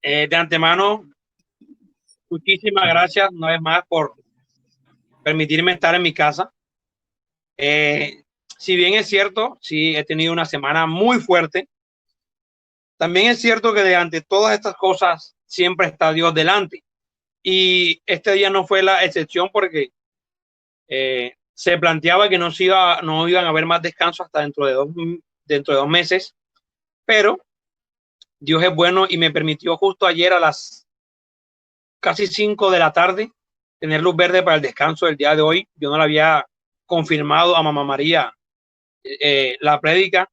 De antemano, muchísimas gracias una vez más por permitirme estar en mi casa. Si bien es cierto, sí he tenido una semana muy fuerte, también es cierto que delante de todas estas cosas siempre está Dios delante. Y este día no fue la excepción porque se planteaba que no iban a haber más descanso hasta dentro de 2 meses, pero Dios es bueno y me permitió justo ayer a las casi 5 de la tarde tener luz verde para el descanso del día de hoy. Yo no le había confirmado a Mamá María la prédica,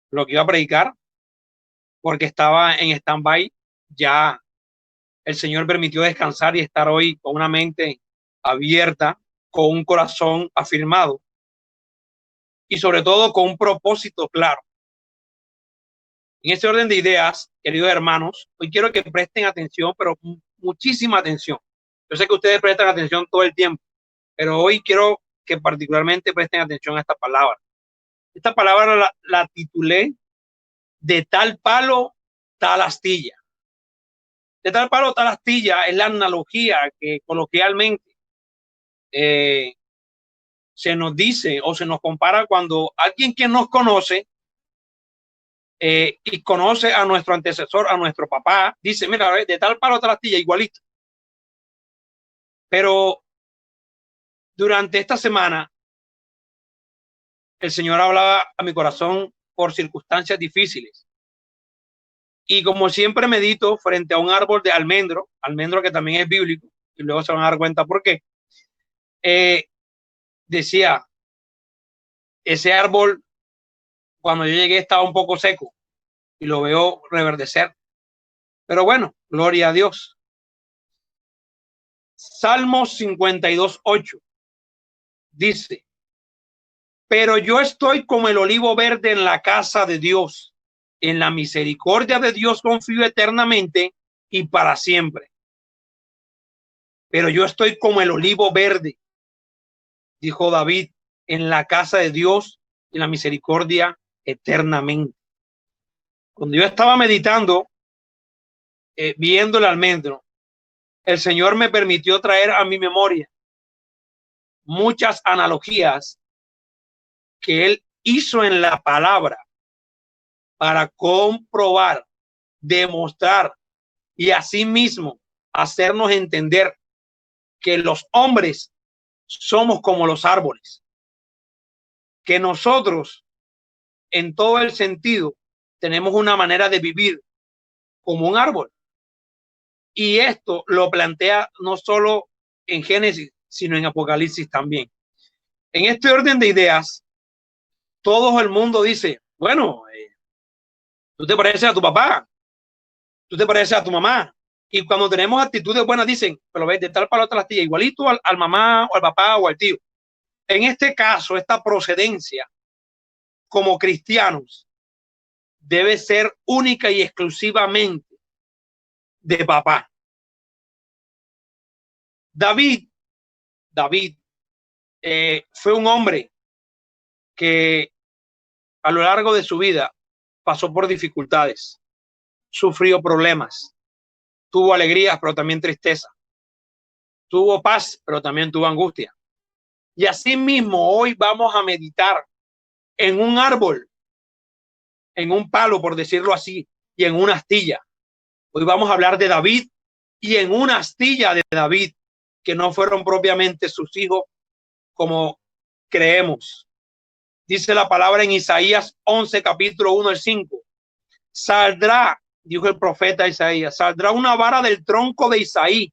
lo que iba a predicar, porque estaba en stand-by. Ya el Señor permitió descansar y estar hoy con una mente abierta, con un corazón afirmado y sobre todo con un propósito claro. En este orden de ideas, queridos hermanos, hoy quiero que presten atención, pero muchísima atención. Yo sé que ustedes prestan atención todo el tiempo, pero hoy quiero que particularmente presten atención a esta palabra. Esta palabra la titulé "De tal palo, tal astilla". De tal palo, tal astilla es la analogía que coloquialmente se nos dice o se nos compara cuando alguien que nos conoce y conoce a nuestro antecesor, a nuestro papá, dice, mira, de tal palo, tal astilla, igualito. Pero durante esta semana, el Señor hablaba a mi corazón por circunstancias difíciles. Y como siempre medito frente a un árbol de almendro que también es bíblico, y luego se van a dar cuenta por qué, decía, ese árbol, cuando yo llegué, estaba un poco seco y lo veo reverdecer. Pero bueno, gloria a Dios. Salmos 52:8 dice, pero yo estoy como el olivo verde en la casa de Dios. En la misericordia de Dios confío eternamente y para siempre. Pero yo estoy como el olivo verde, dijo David, en la casa de Dios, en la misericordia eternamente. Cuando yo estaba meditando, viendo el almendro, el Señor me permitió traer a mi memoria muchas analogías que Él hizo en la palabra para comprobar, demostrar y asimismo hacernos entender que los hombres somos como los árboles, que nosotros en todo el sentido tenemos una manera de vivir como un árbol. Y esto lo plantea no solo en Génesis, sino en Apocalipsis también. En este orden de ideas, todo el mundo dice, bueno, tú te pareces a tu papá, tú te pareces a tu mamá. Y cuando tenemos actitudes buenas dicen, pero ves, de tal palo tal astilla, igualito al mamá o al papá o al tío. En este caso, esta procedencia como cristianos debe ser única y exclusivamente de papá. David fue un hombre que a lo largo de su vida pasó por dificultades, sufrió problemas, tuvo alegrías, pero también tristeza, tuvo paz, pero también tuvo angustia. Y así mismo hoy vamos a meditar en un árbol, en un palo, por decirlo así, y en una astilla. Hoy vamos a hablar de David y en una astilla de David, que no fueron propiamente sus hijos como creemos. Dice la palabra en Isaías 11, capítulo 1 al 5. Saldrá, dijo el profeta Isaías, saldrá una vara del tronco de Isaí,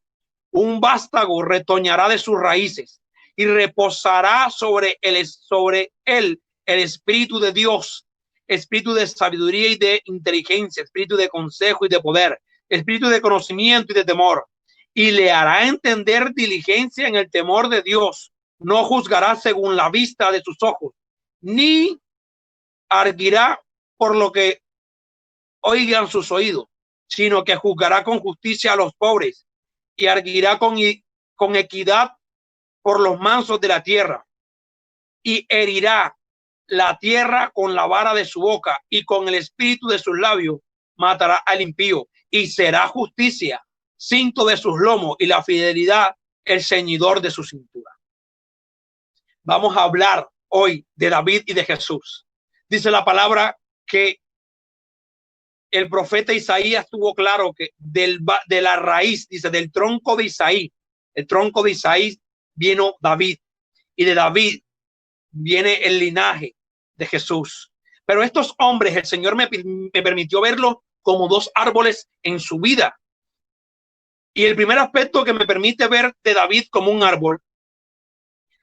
un vástago retoñará de sus raíces y reposará sobre él el espíritu de Dios, espíritu de sabiduría y de inteligencia, espíritu de consejo y de poder, espíritu de conocimiento y de temor, y le hará entender diligencia en el temor de Dios. No juzgará según la vista de sus ojos, ni arguirá por lo que oigan sus oídos, sino que juzgará con justicia a los pobres y arguirá con equidad por los mansos de la tierra, y herirá la tierra con la vara de su boca, y con el espíritu de sus labios matará al impío. y será justicia cinto de sus lomos y la fidelidad el ceñidor de su cintura. Vamos a hablar hoy de David y de Jesús. Dice la palabra que el profeta Isaías tuvo claro que de la raíz, dice, del tronco de Isaí, el tronco de Isaí vino David, y de David viene el linaje de Jesús. Pero estos hombres, el Señor me permitió verlos como dos árboles en su vida. Y el primer aspecto que me permite ver de David como un árbol,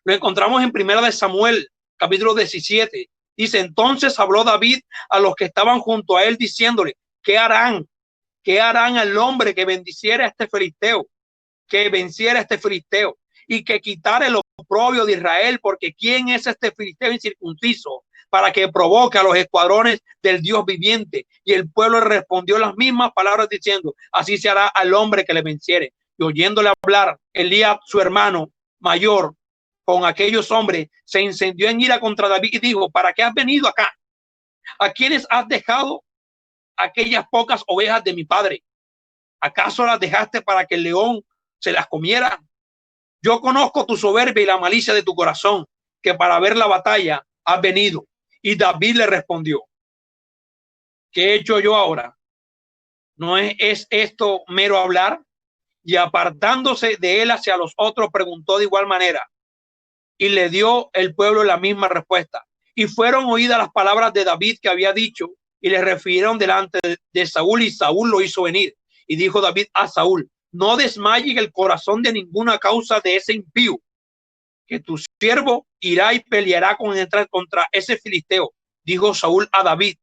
lo encontramos en Primera de Samuel, capítulo 17. Dice, entonces habló David a los que estaban junto a él, diciéndole, ¿qué harán? ¿Qué harán al hombre que bendiciera a este filisteo? Que venciera a este filisteo y que quitara el oprobio de Israel, porque ¿quién es este filisteo incircunciso para que provoque a los escuadrones del Dios viviente? Y el pueblo respondió las mismas palabras diciendo, así se hará al hombre que le venciere. Y oyéndole hablar, Elías, su hermano mayor, con aquellos hombres, se encendió en ira contra David y dijo, ¿para qué has venido acá? ¿A quiénes has dejado aquellas pocas ovejas de mi padre? ¿Acaso las dejaste para que el león se las comiera? Yo conozco tu soberbia y la malicia de tu corazón, que para ver la batalla has venido. Y David le respondió, ¿qué he hecho yo ahora? ¿No es esto mero hablar? Y apartándose de él hacia los otros, preguntó de igual manera. Y le dio el pueblo la misma respuesta. Y fueron oídas las palabras de David que había dicho, y le refirieron delante de Saúl, y Saúl lo hizo venir. Y dijo David a Saúl, no desmaye el corazón de ninguna causa de ese impío, que tu siervo irá y peleará contra ese filisteo. Dijo Saúl a David,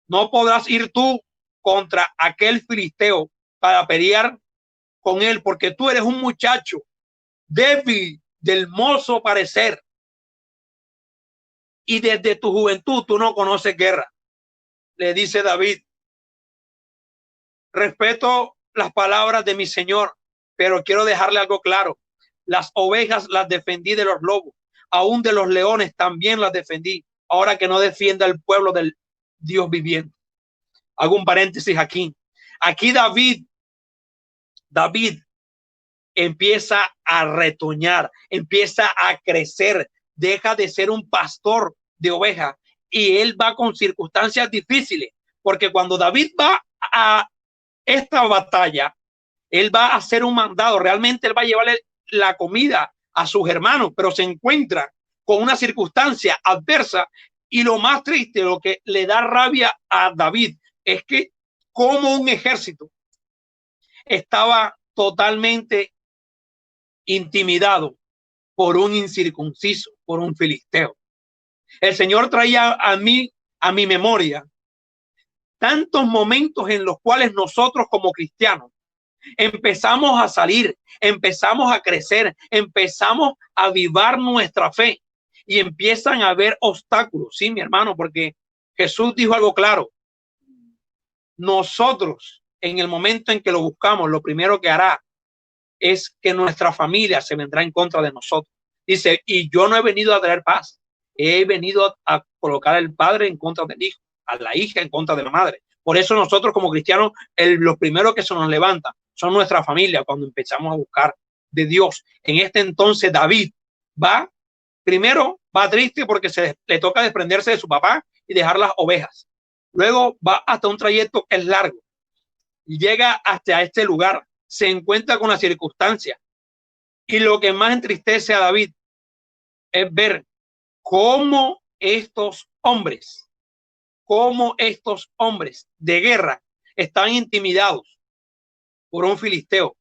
no podrás ir tú contra aquel filisteo para pelear con él, porque tú eres un muchacho débil, del mozo parecer, y desde tu juventud tú no conoces guerra. Le dice David, respeto las palabras de mi señor, pero quiero dejarle algo claro. Las ovejas las defendí de los lobos, aún de los leones también las defendí. Ahora que no defienda el pueblo del Dios viviente. Hago un paréntesis aquí. Aquí David empieza a retoñar, empieza a crecer, deja de ser un pastor de ovejas y él va con circunstancias difíciles, porque cuando David va a esta batalla, él va a hacer un mandado, realmente él va a llevarle la comida a sus hermanos, pero se encuentra con una circunstancia adversa y lo más triste, lo que le da rabia a David es que como un ejército estaba totalmente intimidado por un incircunciso, por un filisteo. El Señor traía a mi memoria tantos momentos en los cuales nosotros como cristianos empezamos a salir, empezamos a crecer, empezamos a avivar nuestra fe y empiezan a haber obstáculos. Sí, mi hermano, porque Jesús dijo algo claro. Nosotros, en el momento en que lo buscamos, lo primero que hará es que nuestra familia se vendrá en contra de nosotros. Dice, y yo no he venido a traer paz, he venido a colocar al padre en contra del hijo, a la hija en contra de la madre. Por eso nosotros como cristianos, los primeros que se nos levantan son nuestra familia cuando empezamos a buscar de Dios. En este entonces David primero va triste porque le toca desprenderse de su papá y dejar las ovejas. Luego va hasta un trayecto que es largo y llega hasta este lugar, se encuentra con la circunstancia y lo que más entristece a David es ver cómo estos hombres de guerra están intimidados por un filisteo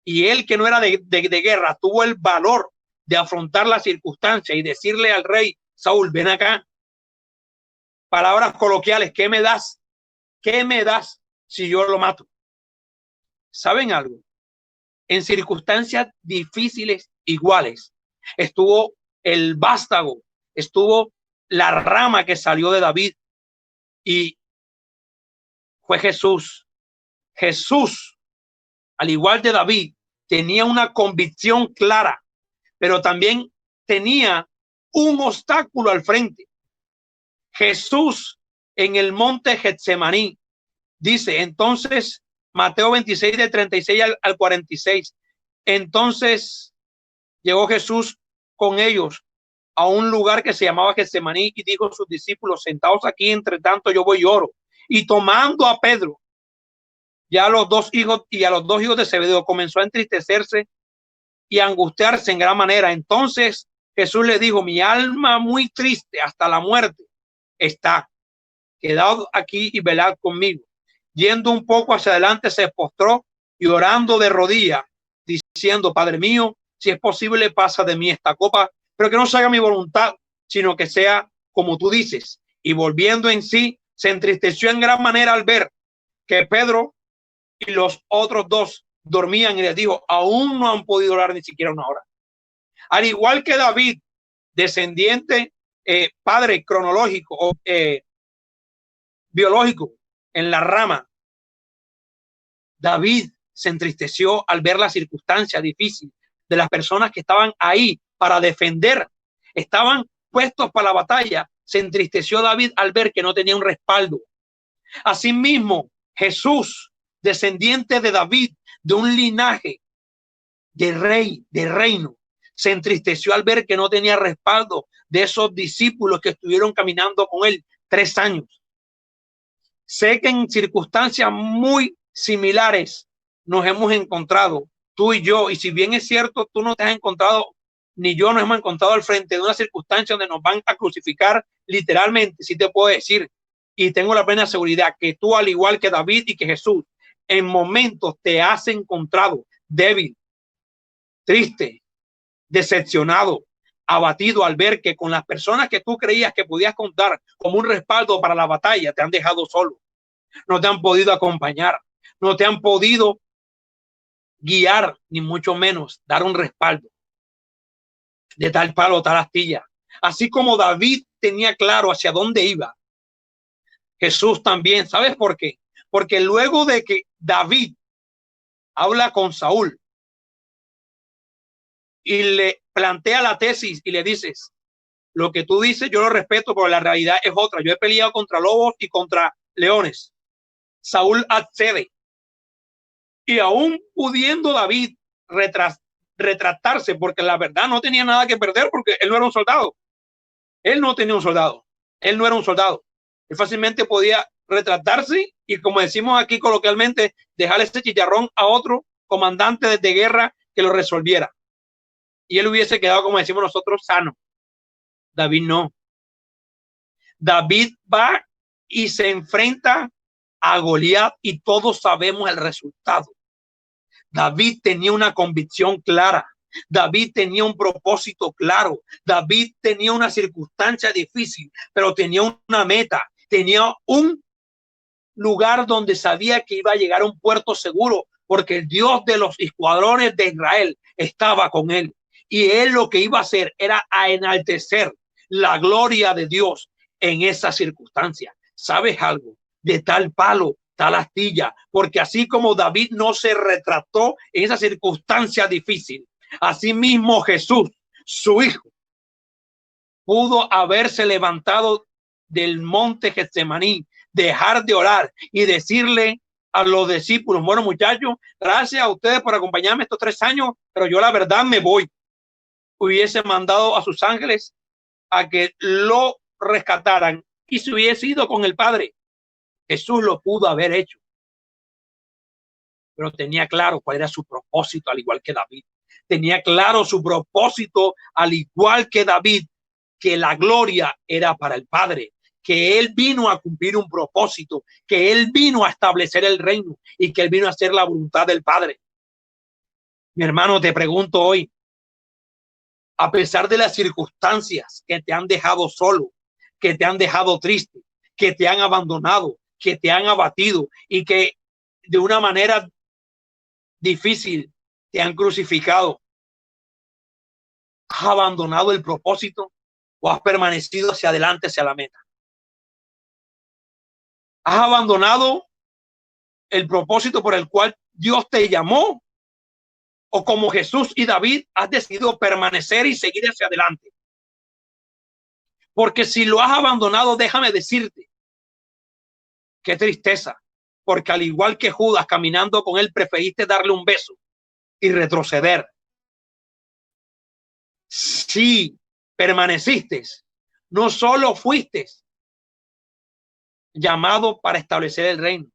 y él, que no era de guerra, tuvo el valor de afrontar la circunstancia y decirle al rey Saúl, ven acá. Palabras coloquiales, ¿qué me das? ¿Qué me das si yo lo mato? ¿Saben algo? En circunstancias difíciles iguales estuvo el vástago, estuvo la rama que salió de David y fue Jesús. Jesús, al igual de David, tenía una convicción clara, pero también tenía un obstáculo al frente. Jesús en el monte Getsemaní dice, entonces Mateo 26 del 36 al 46. Entonces llegó Jesús con ellos a un lugar que se llamaba Getsemaní y dijo a sus discípulos: sentaos aquí, entre tanto yo voy y oro. Y tomando a Pedro y a los dos hijos de Zebedeo, comenzó a entristecerse y a angustiarse en gran manera. Entonces Jesús le dijo: mi alma muy triste hasta la muerte está, quedad aquí y velad conmigo. Yendo un poco hacia adelante, se postró y orando de rodillas, diciendo: Padre mío, si es posible, pasa de mí esta copa, pero que no se haga mi voluntad, sino que sea como tú dices. Y volviendo en sí, se entristeció en gran manera al ver que Pedro y los otros dos dormían, y les dijo: aún no han podido orar ni siquiera una hora. Al igual que David, descendiente, padre cronológico o biológico en la rama, David se entristeció al ver la circunstancia difícil de las personas que estaban ahí para defender, estaban puestos para la batalla. Se entristeció David al ver que no tenía un respaldo. Asimismo, Jesús, descendiente de David, de un linaje de rey, de reino, se entristeció al ver que no tenía respaldo de esos discípulos que estuvieron caminando con él 3 años. Sé que en circunstancias muy similares nos hemos encontrado, tú y yo, y si bien es cierto, tú no te has encontrado, ni yo nos hemos encontrado al frente de una circunstancia donde nos van a crucificar literalmente, sí te puedo decir, y tengo la plena seguridad que tú, al igual que David y que Jesús, en momentos te has encontrado débil, triste, decepcionado, abatido al ver que con las personas que tú creías que podías contar como un respaldo para la batalla, te han dejado solo, no te han podido acompañar, no te han podido guiar, ni mucho menos dar un respaldo de tal palo, tal astilla. Así como David tenía claro hacia dónde iba, Jesús también. ¿Sabes por qué? Porque luego de que David habla con Saúl y le plantea la tesis y le dices: lo que tú dices yo lo respeto, pero la realidad es otra. Yo he peleado contra lobos y contra leones. Saúl accede. Y aún pudiendo David retractarse, porque la verdad no tenía nada que perder, porque él no era un soldado. Él no tenía un soldado. Él no era un soldado. Él fácilmente podía retractarse y, como decimos aquí coloquialmente, dejarle ese chicharrón a otro comandante de guerra que lo resolviera. Y él hubiese quedado, como decimos nosotros, sano. David no. David va y se enfrenta a Goliat y todos sabemos el resultado. David tenía una convicción clara. David tenía un propósito claro. David tenía una circunstancia difícil, pero tenía una meta. Tenía un lugar donde sabía que iba a llegar a un puerto seguro, porque el Dios de los escuadrones de Israel estaba con él. Y él lo que iba a hacer era a enaltecer la gloria de Dios en esa circunstancia. ¿Sabes algo? De tal palo, tal astilla, porque así como David no se retrató en esa circunstancia difícil, así mismo Jesús, su hijo, pudo haberse levantado del monte Getsemaní, dejar de orar y decirle a los discípulos: bueno, muchachos, gracias a ustedes por acompañarme estos 3 años, pero yo la verdad me voy. Hubiese mandado a sus ángeles a que lo rescataran y se hubiese ido con el Padre. Jesús lo pudo haber hecho, pero tenía claro cuál era su propósito, al igual que David. Tenía claro su propósito, al igual que David, que la gloria era para el Padre, que él vino a cumplir un propósito, que él vino a establecer el reino y que él vino a hacer la voluntad del Padre. Mi hermano, te pregunto hoy, a pesar de las circunstancias que te han dejado solo, que te han dejado triste, que te han abandonado, que te han abatido y que de una manera difícil te han crucificado, ¿has abandonado el propósito o has permanecido hacia adelante, hacia la meta? ¿Has abandonado el propósito por el cual Dios te llamó? ¿O como Jesús y David has decidido permanecer y seguir hacia adelante? Porque si lo has abandonado, déjame decirte, qué tristeza, porque al igual que Judas caminando con él, preferiste darle un beso y retroceder. Si permaneciste, no solo fuiste llamado para establecer el reino,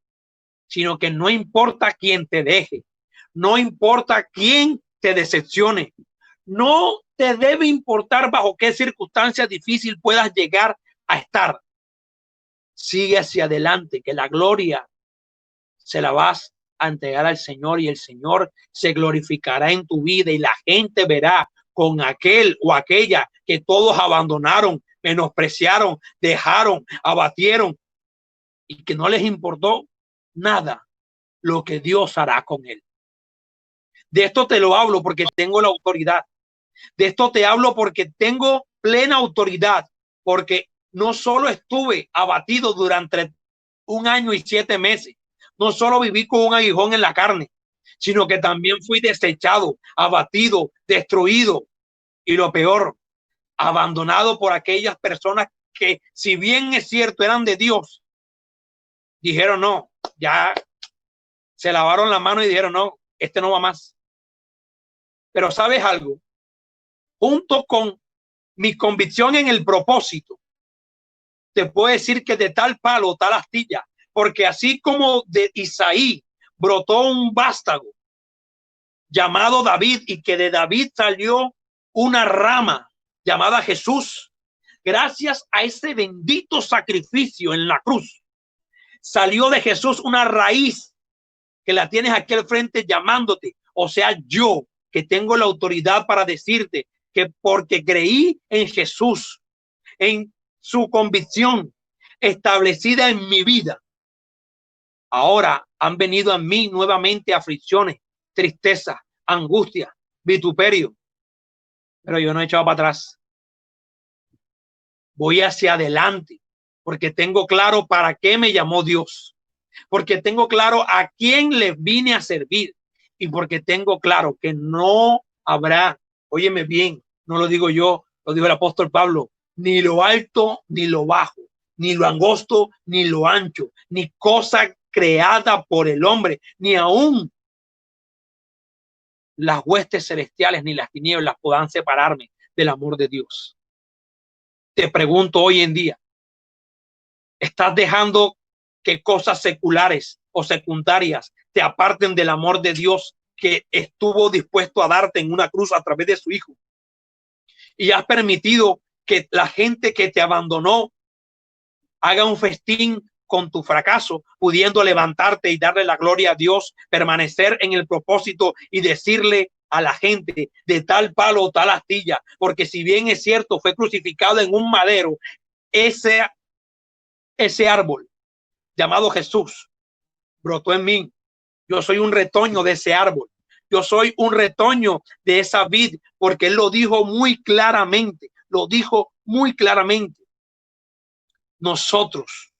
sino que no importa quién te deje, no importa quién te decepcione, no te debe importar bajo qué circunstancias difíciles puedas llegar a estar. Sigue hacia adelante, que la gloria se la vas a entregar al Señor y el Señor se glorificará en tu vida y la gente verá con aquel o aquella que todos abandonaron, menospreciaron, dejaron, abatieron y que no les importó nada lo que Dios hará con él. De esto te lo hablo porque tengo la autoridad. De esto te hablo porque tengo plena autoridad, porque no solo estuve abatido durante 1 año y 7 meses, no solo viví con un aguijón en la carne, sino que también fui desechado, abatido, destruido y lo peor, abandonado por aquellas personas que, si bien es cierto, eran de Dios, dijeron no, ya se lavaron la mano y dijeron no, este no va más. Pero ¿sabes algo? Junto con mi convicción en el propósito, te puedo decir que de tal palo, tal astilla, porque así como de Isaí brotó un vástago llamado David y que de David salió una rama llamada Jesús, gracias a ese bendito sacrificio en la cruz, salió de Jesús una raíz que la tienes aquí al frente llamándote, o sea, yo que tengo la autoridad para decirte que porque creí en Jesús, en su convicción establecida en mi vida, ahora han venido a mí nuevamente aflicciones, tristeza, angustia, vituperio, pero yo no he echado para atrás. Voy hacia adelante porque tengo claro para qué me llamó Dios, porque tengo claro a quién le vine a servir y porque tengo claro que no habrá, óyeme bien, no lo digo yo, lo dijo el apóstol Pablo, ni lo alto ni lo bajo, ni lo angosto ni lo ancho, ni cosa creada por el hombre, ni aún las huestes celestiales ni las tinieblas podrán separarme del amor de Dios. Te pregunto hoy en día, ¿estás dejando que cosas seculares o secundarias te aparten del amor de Dios que estuvo dispuesto a darte en una cruz a través de su Hijo? Y has permitido que la gente que te abandonó haga un festín con tu fracaso, pudiendo levantarte y darle la gloria a Dios, permanecer en el propósito y decirle a la gente de tal palo o tal astilla, porque si bien es cierto, fue crucificado en un madero, ese árbol llamado Jesús brotó en mí. Yo soy un retoño de ese árbol. Yo soy un retoño de esa vid, porque él lo dijo muy claramente, Nosotros,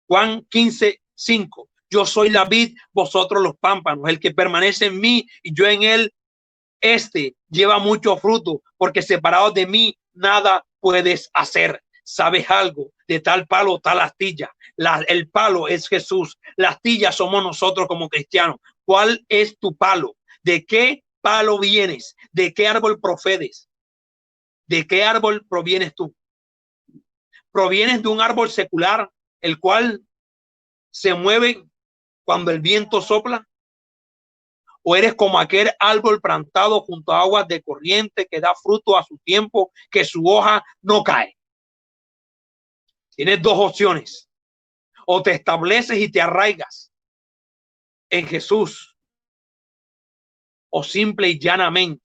Juan 15:5, yo soy la vid, vosotros los pámpanos, el que permanece en mí y yo en él, este lleva mucho fruto, porque separados de mí nada puedes hacer. ¿Sabes algo? De tal palo, tal astilla. El palo es Jesús. La astilla somos nosotros como cristianos. ¿Cuál es tu palo? ¿De qué palo vienes? ¿De qué árbol procedes? ¿De qué árbol provienes tú? ¿Provienes de un árbol secular, el cual se mueve cuando el viento sopla? ¿O eres como aquel árbol plantado junto a aguas de corriente que da fruto a su tiempo, que su hoja no cae? Tienes dos opciones. O te estableces y te arraigas en Jesús, o simple y llanamente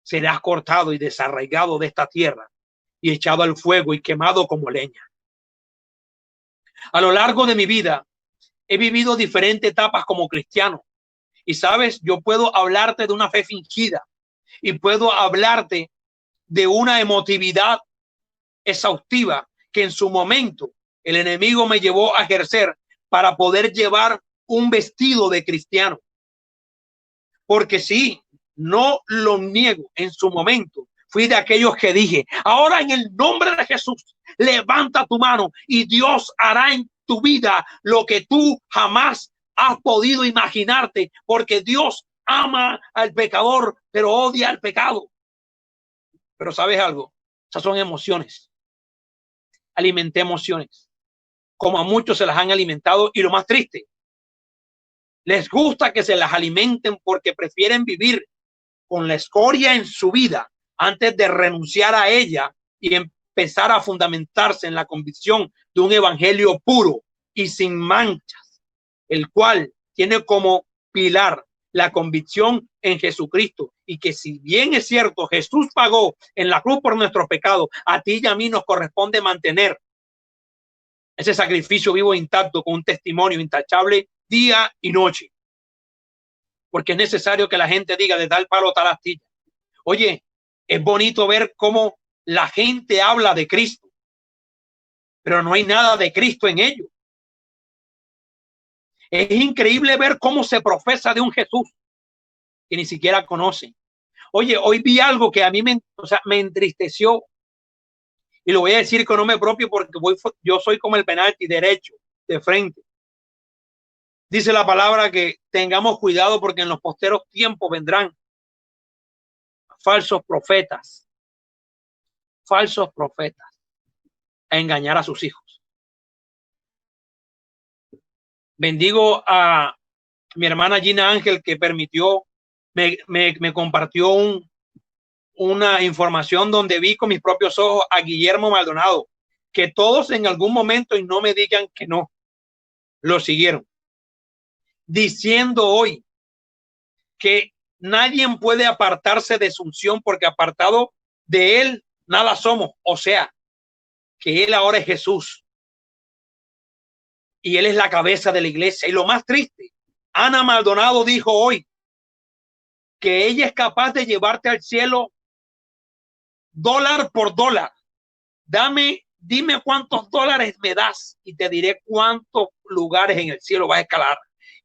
serás cortado y desarraigado de esta tierra y echado al fuego y quemado como leña. A lo largo de mi vida he vivido diferentes etapas como cristiano. Y sabes, yo puedo hablarte de una fe fingida y puedo hablarte de una emotividad exhaustiva que en su momento el enemigo me llevó a ejercer para poder llevar un vestido de cristiano. Porque sí, no lo niego, en su momento fui de aquellos que dije, ahora en el nombre de Jesús, levanta tu mano y Dios hará en tu vida lo que tú jamás has podido imaginarte, porque Dios ama al pecador, pero odia al pecado. Pero ¿sabes algo? Esas son emociones. Alimenté emociones, como a muchos se las han alimentado, y lo más triste, les gusta que se las alimenten porque prefieren vivir con la escoria en su vida antes de renunciar a ella y empezar a fundamentarse en la convicción de un evangelio puro y sin manchas, el cual tiene como pilar la convicción en Jesucristo, y que si bien es cierto Jesús pagó en la cruz por nuestros pecados, a ti y a mí nos corresponde mantener ese sacrificio vivo e intacto con un testimonio intachable día y noche, porque es necesario que la gente diga de tal palo tal astilla. Oye, es bonito ver cómo la gente habla de Cristo, pero no hay nada de Cristo en ello. Es increíble ver cómo se profesa de un Jesús que ni siquiera conocen. Oye, hoy vi algo que a mí me entristeció, y lo voy a decir con nombre propio porque yo soy como el penalti, derecho, de frente. Dice la palabra que tengamos cuidado porque en los posteros tiempos vendrán falsos profetas a engañar a sus hijos. Bendigo a mi hermana Gina Ángel, que me compartió una información donde vi con mis propios ojos a Guillermo Maldonado, que todos en algún momento, y no me digan que no, lo siguieron, diciendo hoy que nadie puede apartarse de su unción, porque apartado de él nada somos. O sea, que él ahora es Jesús y él es la cabeza de la iglesia. Y lo más triste, Ana Maldonado dijo hoy que ella es capaz de llevarte al cielo dólar por dólar. Dime cuántos dólares me das y te diré cuántos lugares en el cielo vas a escalar.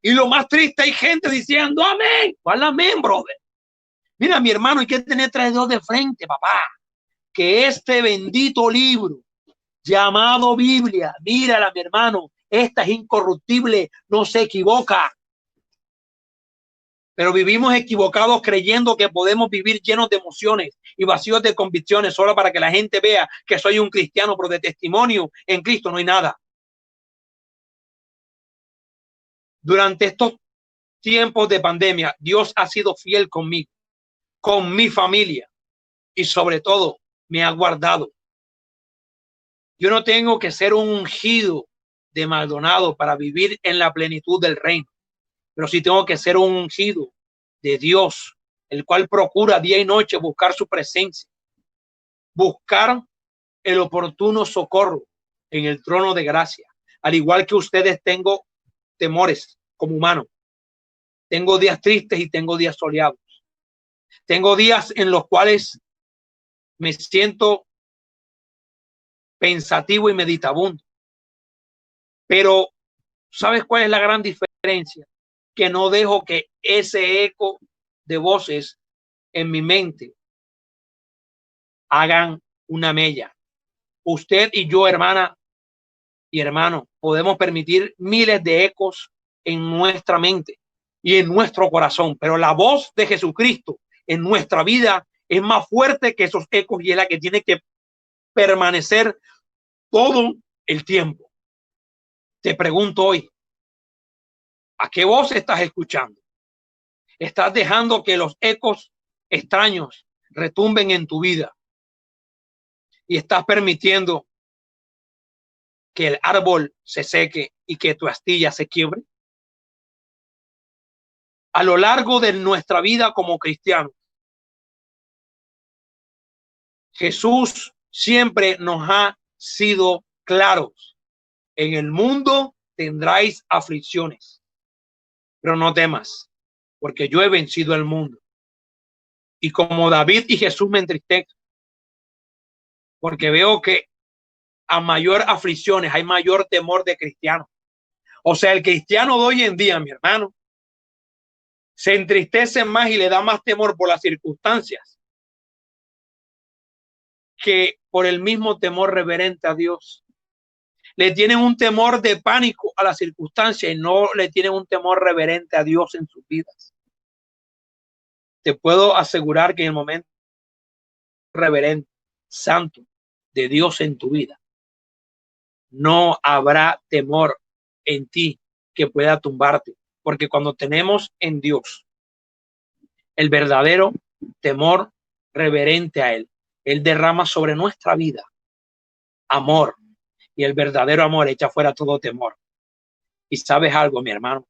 Y lo más triste, hay gente diciendo amén. ¿Cuál amén, brother? Mira, mi hermano, hay que tener tres dedos de frente, papá. Que este bendito libro llamado Biblia, mírala, mi hermano, esta es incorruptible, no se equivoca. Pero vivimos equivocados creyendo que podemos vivir llenos de emociones y vacíos de convicciones solo para que la gente vea que soy un cristiano, pero de testimonio en Cristo no hay nada. Durante estos tiempos de pandemia, Dios ha sido fiel conmigo, con mi familia, y sobre todo me ha guardado. Yo no tengo que ser un ungido de Maldonado para vivir en la plenitud del reino, pero sí tengo que ser un ungido de Dios, el cual procura día y noche buscar su presencia, buscar el oportuno socorro en el trono de gracia. Al igual que ustedes, tengo temores como humano. Tengo días tristes y tengo días soleados. Tengo días en los cuales me siento pensativo y meditabundo. Pero ¿sabes cuál es la gran diferencia? Que no dejo que ese eco de voces en mi mente hagan una mella. Usted y yo, hermana y hermano, podemos permitir miles de ecos en nuestra mente y en nuestro corazón, pero la voz de Jesucristo en nuestra vida es más fuerte que esos ecos, y es la que tiene que permanecer todo el tiempo. Te pregunto hoy, ¿a qué voz estás escuchando? ¿Estás dejando que los ecos extraños retumben en tu vida y estás permitiendo que el árbol se seque y que tu astilla se quiebre? A lo largo de nuestra vida como cristianos, Jesús siempre nos ha sido claros. En el mundo tendráis aflicciones, pero no temas, porque yo he vencido el mundo. Y como David y Jesús me entristezco, porque veo que a mayor aflicciones hay mayor temor de cristiano. O sea, el cristiano de hoy en día, mi hermano, se entristece más y le da más temor por las circunstancias que por el mismo temor reverente a Dios. Le tienen un temor de pánico a la circunstancia y no le tienen un temor reverente a Dios en sus vidas. Te puedo asegurar que en el momento reverente, santo de Dios en tu vida, no habrá temor en ti que pueda tumbarte, porque cuando tenemos en Dios el verdadero temor reverente a Él, Él derrama sobre nuestra vida amor, y el verdadero amor echa fuera todo temor. Y sabes algo, mi hermano,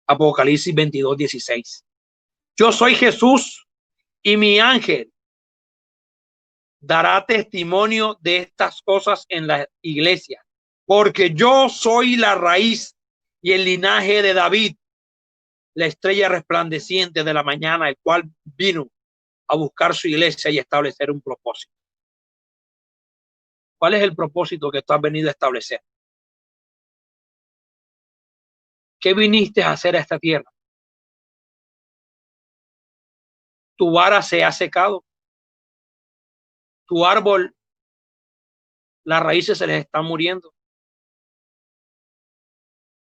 Apocalipsis 22:16. Yo soy Jesús y mi ángel dará testimonio de estas cosas en la iglesia, porque yo soy la raíz y el linaje de David, la estrella resplandeciente de la mañana, el cual vino a buscar su iglesia y establecer un propósito. ¿Cuál es el propósito que tú has venido a establecer? ¿Qué viniste a hacer a esta tierra? Tu vara se ha secado, tu árbol, las raíces se les están muriendo.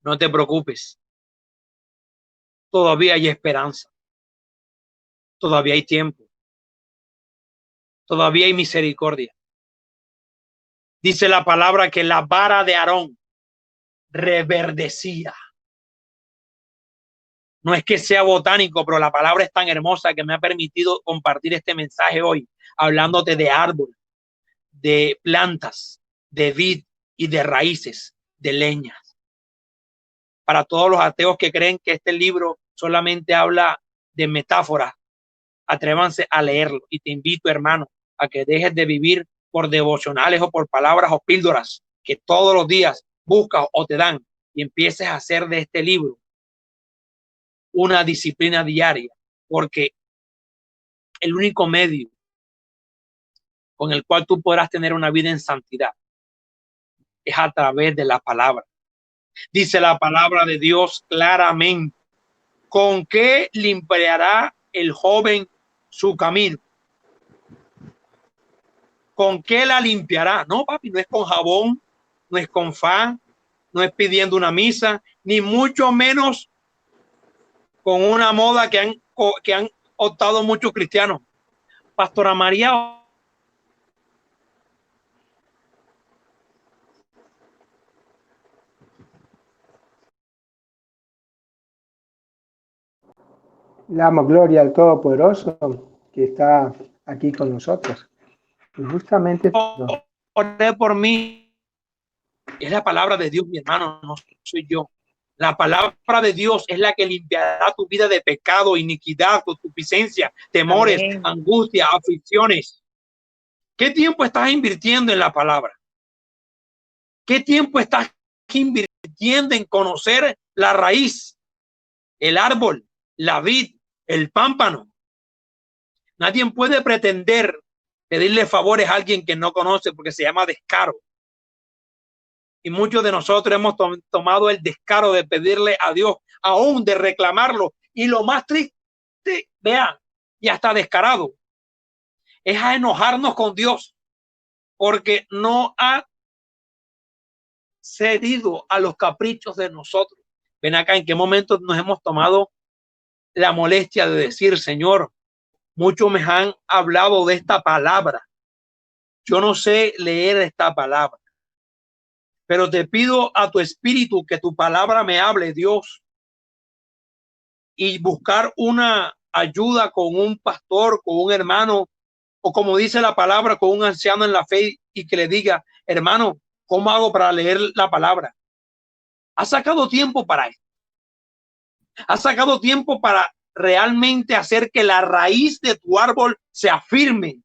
No te preocupes, todavía hay esperanza, todavía hay tiempo, todavía hay misericordia. Dice la palabra que la vara de Aarón reverdecía. No es que sea botánico, pero la palabra es tan hermosa que me ha permitido compartir este mensaje hoy, hablándote de árbol, de plantas, de vid y de raíces, de leñas. Para todos los ateos que creen que este libro solamente habla de metáforas, atrévanse a leerlo. Y te invito, hermano, a que dejes de vivir por devocionales o por palabras o píldoras que todos los días buscas o te dan, y empieces a hacer de este libro una disciplina diaria, porque el único medio con el cual tú podrás tener una vida en santidad es a través de la palabra. Dice la palabra de Dios claramente: ¿con qué limpiará el joven su camino? ¿Con qué la limpiará? No, papi, no es con jabón, no es con fan, no es pidiendo una misa, ni mucho menos con una moda que han optado muchos cristianos. Pastora María. Le damos gloria al Todopoderoso que está aquí con nosotros. Y justamente Oré por mí. Es la palabra de Dios, mi hermano, no soy yo. La palabra de Dios es la que limpiará tu vida de pecado, iniquidad, concupiscencia, temores, Amén. angustia, aflicciones. ¿Qué tiempo estás invirtiendo en la palabra? ¿Qué tiempo estás invirtiendo en conocer la raíz, el árbol, la vid, el pámpano? Nadie puede pretender pedirle favores a alguien que no conoce, porque se llama descaro. Y muchos de nosotros hemos tomado el descaro de pedirle a Dios, aún de reclamarlo. Y lo más triste, vean, y hasta descarado, es a enojarnos con Dios porque no ha cedido a los caprichos de nosotros. Ven acá, ¿en qué momento nos hemos tomado la molestia de decir: Señor, muchos me han hablado de esta palabra, yo no sé leer esta palabra, pero te pido a tu espíritu que tu palabra me hable, Dios, y buscar una ayuda con un pastor, con un hermano, o como dice la palabra, con un anciano en la fe, y que le diga: hermano, ¿cómo hago para leer la palabra? ¿Has sacado tiempo para esto? ¿Has sacado tiempo para realmente hacer que la raíz de tu árbol se afirme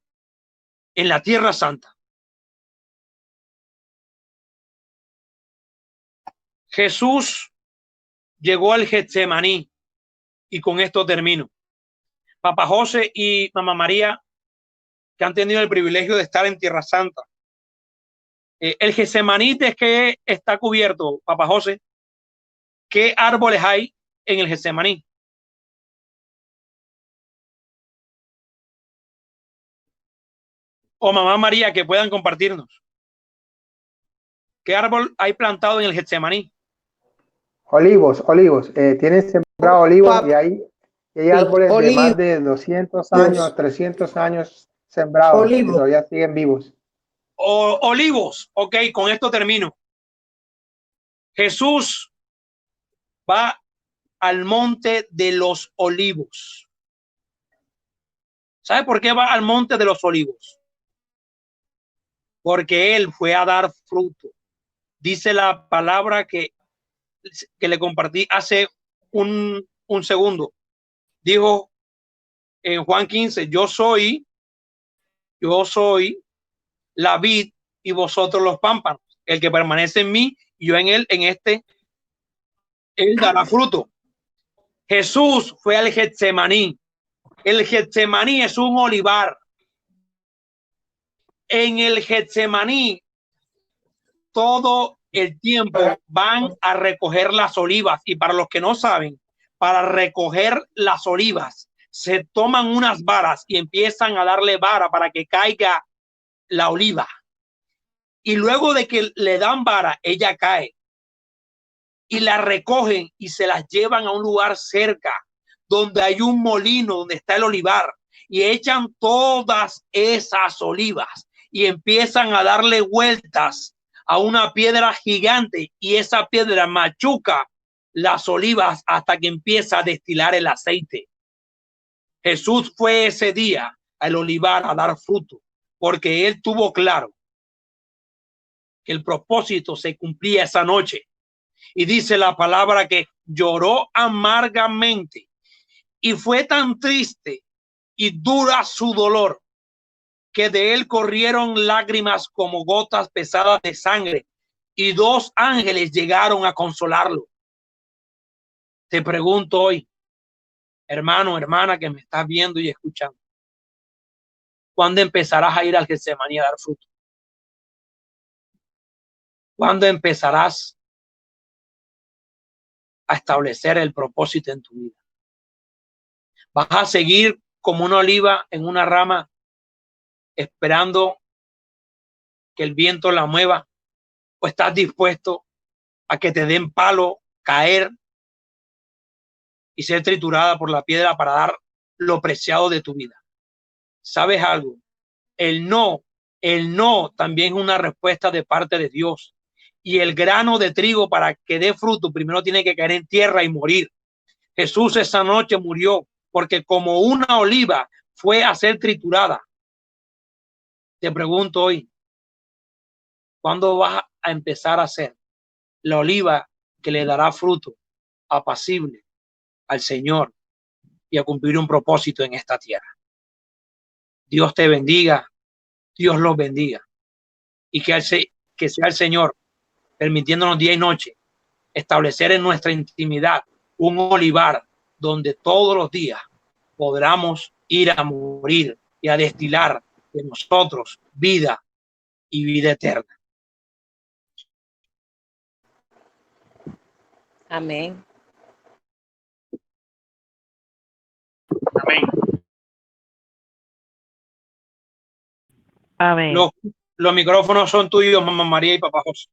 en la tierra santa? Jesús llegó al Getsemaní, y con esto termino. Papá José y Mamá María, que han tenido el privilegio de estar en Tierra Santa, el Getsemaní, ¿de qué está cubierto, Papá José? ¿Qué árboles hay en el Getsemaní? O Mamá María, que puedan compartirnos. ¿Qué árbol hay plantado en el Getsemaní? Olivos, olivos. Tienen sembrado olivos y Papi, hay árboles de más olivos, de 200 años, 300 años sembrados que olivos. todavía siguen vivos. Olivos. Ok, con esto termino. Jesús va al monte de los olivos. ¿Sabe por qué va al monte de los olivos? Porque él fue a dar fruto. Dice la palabra que le compartí hace un segundo. Dijo en Juan 15, yo soy la vid y vosotros los pámpanos. El que permanece en mí y yo en él, él dará fruto. Jesús fue al Getsemaní. El Getsemaní es un olivar. En el Getsemaní todo el tiempo van a recoger las olivas. Y para los que no saben, para recoger las olivas, se toman unas varas y empiezan a darle vara para que caiga la oliva. Y luego de que le dan vara, ella cae. Y la recogen y se las llevan a un lugar cerca, donde hay un molino, donde está el olivar. Y echan todas esas olivas y empiezan a darle vueltas a una piedra gigante y esa piedra machuca las olivas hasta que empieza a destilar el aceite. Jesús fue ese día al olivar a dar fruto porque él tuvo claro que el propósito se cumplía esa noche. Y dice la palabra que lloró amargamente y fue tan triste y dura su dolor que de él corrieron lágrimas como gotas pesadas de sangre y 2 ángeles llegaron a consolarlo. Te pregunto hoy, hermano, hermana que me estás viendo y escuchando, ¿cuándo empezarás a ir al Getsemaní a dar fruto? ¿Cuándo empezarás a establecer el propósito en tu vida? ¿Vas a seguir como una oliva en una rama esperando que el viento la mueva? ¿O estás dispuesto a que te den palo, caer y ser triturada por la piedra para dar lo preciado de tu vida? ¿Sabes algo? El no también es una respuesta de parte de Dios. Y el grano de trigo para que dé fruto primero tiene que caer en tierra y morir. Jesús esa noche murió porque como una oliva fue a ser triturada. Te pregunto hoy, ¿cuándo vas a empezar a ser la oliva que le dará fruto apacible al Señor y a cumplir un propósito en esta tierra? Dios te bendiga, Dios los bendiga y que sea el Señor permitiéndonos día y noche establecer en nuestra intimidad un olivar donde todos los días podamos ir a morir y a destilar de nosotros vida y vida eterna. Amén. Amén. Amén. Los micrófonos son tuyos, mamá María y papá José.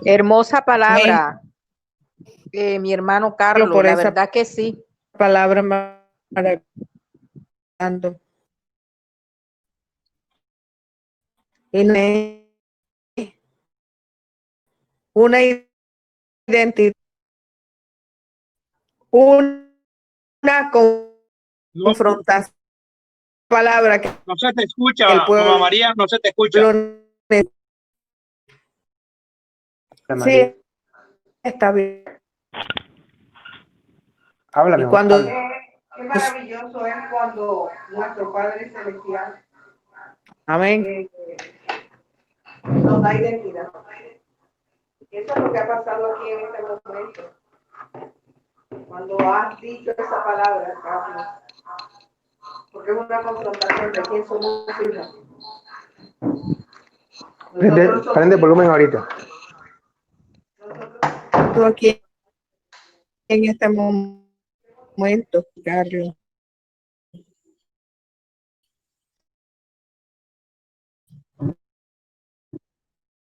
Hermosa palabra, mi hermano Carlos, por la esa verdad que sí. palabra maravillosa. Una identidad, una confrontación, palabra que No se te escucha, el pueblo mamá María, no se te escucha. Sí, está bien. Habla, Y mejor, cuando habla. Qué maravilloso es cuando nuestro Padre Celestial amén. nos da identidad. Eso es lo que ha pasado aquí en este momento. Cuando has dicho esa palabra, Carlos, porque es una confrontación de quién somos hijos. Prende el volumen ahorita. Tú aquí en este momento, Carlos.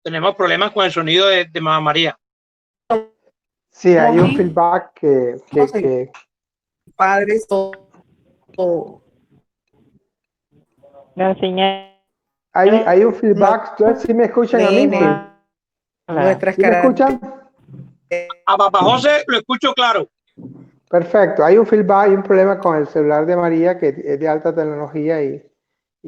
Tenemos problemas con el sonido de Mamá María. Sí, hay un Aquí. feedback que Padres, todo. La señal. hay un feedback. ¿Ustedes sí me escuchan a mí? Nene, nuestras ¿Sí me escuchan? A Papá José lo escucho claro. Perfecto. Hay un feedback, hay un problema con el celular de María que es de alta tecnología y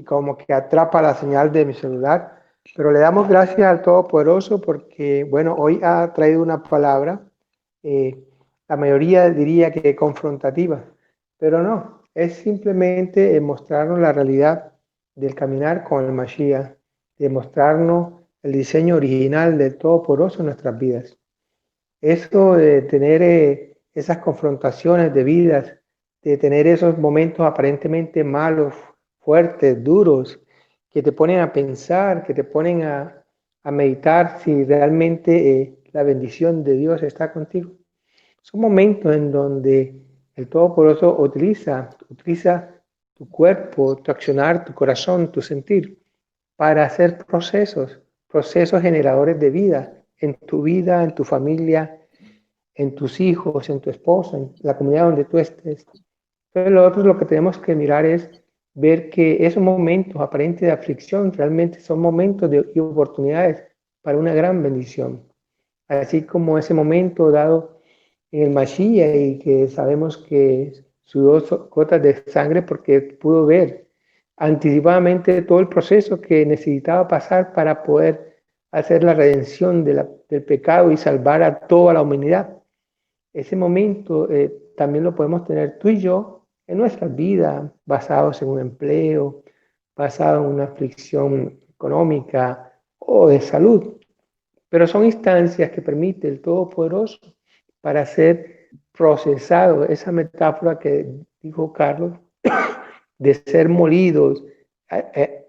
como que atrapa la señal de mi celular. Pero le damos gracias al Todopoderoso porque, bueno, hoy ha traído una palabra, la mayoría diría que confrontativa, pero no, es simplemente mostrarnos la realidad del caminar con el Mashiach, de mostrarnos el diseño original del Todopoderoso en nuestras vidas. Eso de tener esas confrontaciones de vidas, de tener esos momentos aparentemente malos, fuertes, duros, que te ponen a pensar, que te ponen a meditar si realmente la bendición de Dios está contigo. Son momentos en donde el Todopoderoso utiliza tu cuerpo, tu accionar, tu corazón, tu sentir, para hacer procesos generadores de vida, en tu familia, en tus hijos, en tu esposa, en la comunidad donde tú estés. Entonces, lo que tenemos que mirar es ver que esos momentos aparentes de aflicción realmente son momentos y oportunidades para una gran bendición. Así como ese momento dado en el Mashiach y que sabemos que sudó gotas de sangre porque pudo ver anticipadamente todo el proceso que necesitaba pasar para poder hacer la redención del pecado y salvar a toda la humanidad. Ese momento también lo podemos tener tú y yo en nuestras vidas, basados en un empleo, basado en una aflicción económica o de salud. Pero son instancias que permite el Todopoderoso para ser procesado, esa metáfora que dijo Carlos, de ser molidos, eh,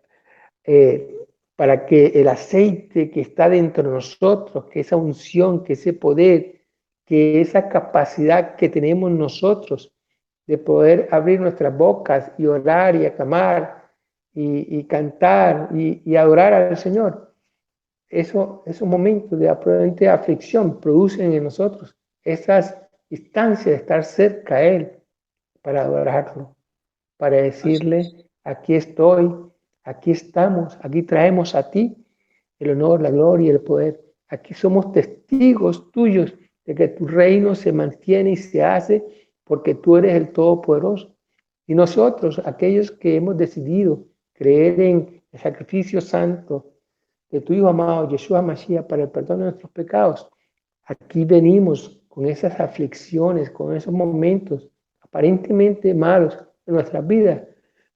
eh, para que el aceite que está dentro de nosotros, que esa unción, que ese poder, que esa capacidad que tenemos nosotros de poder abrir nuestras bocas y orar y aclamar y cantar y adorar al Señor, esos momentos de aparente aflicción producen en nosotros esas instancias de estar cerca a Él para adorarlo, para decirle, aquí estoy, aquí estamos, aquí traemos a ti el honor, la gloria y el poder. Aquí somos testigos tuyos de que tu reino se mantiene y se hace porque tú eres el Todopoderoso. Y nosotros, aquellos que hemos decidido creer en el sacrificio santo de tu Hijo amado, Yeshua Mashiach, para el perdón de nuestros pecados, aquí venimos con esas aflicciones, con esos momentos aparentemente malos de nuestras vidas,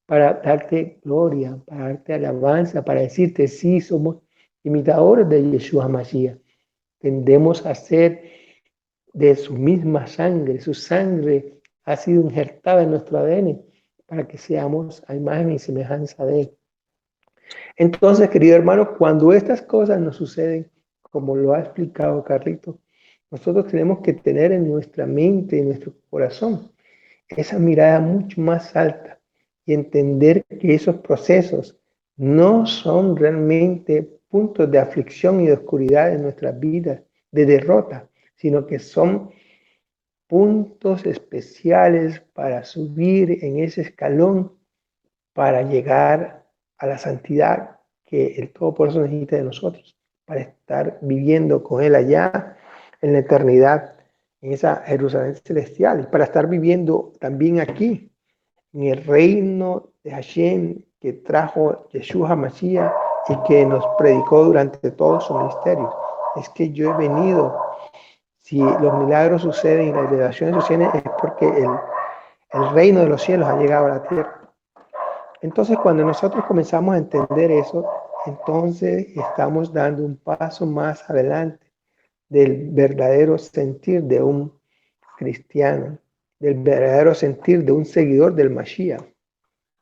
para darte gloria, para darte alabanza, para decirte, sí, somos imitadores de Yeshua Mashiach. Tendemos a ser de su misma sangre, su sangre ha sido injertada en nuestro ADN para que seamos a imagen y semejanza de Él. Entonces, querido hermano, cuando estas cosas nos suceden, como lo ha explicado Carlito, nosotros tenemos que tener en nuestra mente y en nuestro corazón esa mirada mucho más alta y entender que esos procesos no son realmente puntos de aflicción y de oscuridad en nuestras vidas, de derrota, sino que son puntos especiales para subir en ese escalón, para llegar a la santidad que el Todopoderoso necesita de nosotros, para estar viviendo con Él allá en la eternidad, en esa Jerusalén celestial, y para estar viviendo también aquí, en el reino de Hashem que trajo Yeshua HaMashiach y que nos predicó durante todo su ministerio. Es que yo he venido, si los milagros suceden y las liberaciones suceden, es porque el reino de los cielos ha llegado a la tierra. Entonces, cuando nosotros comenzamos a entender eso, entonces estamos dando un paso más adelante del verdadero sentir de un cristiano, del verdadero sentir de un seguidor del Mashiach.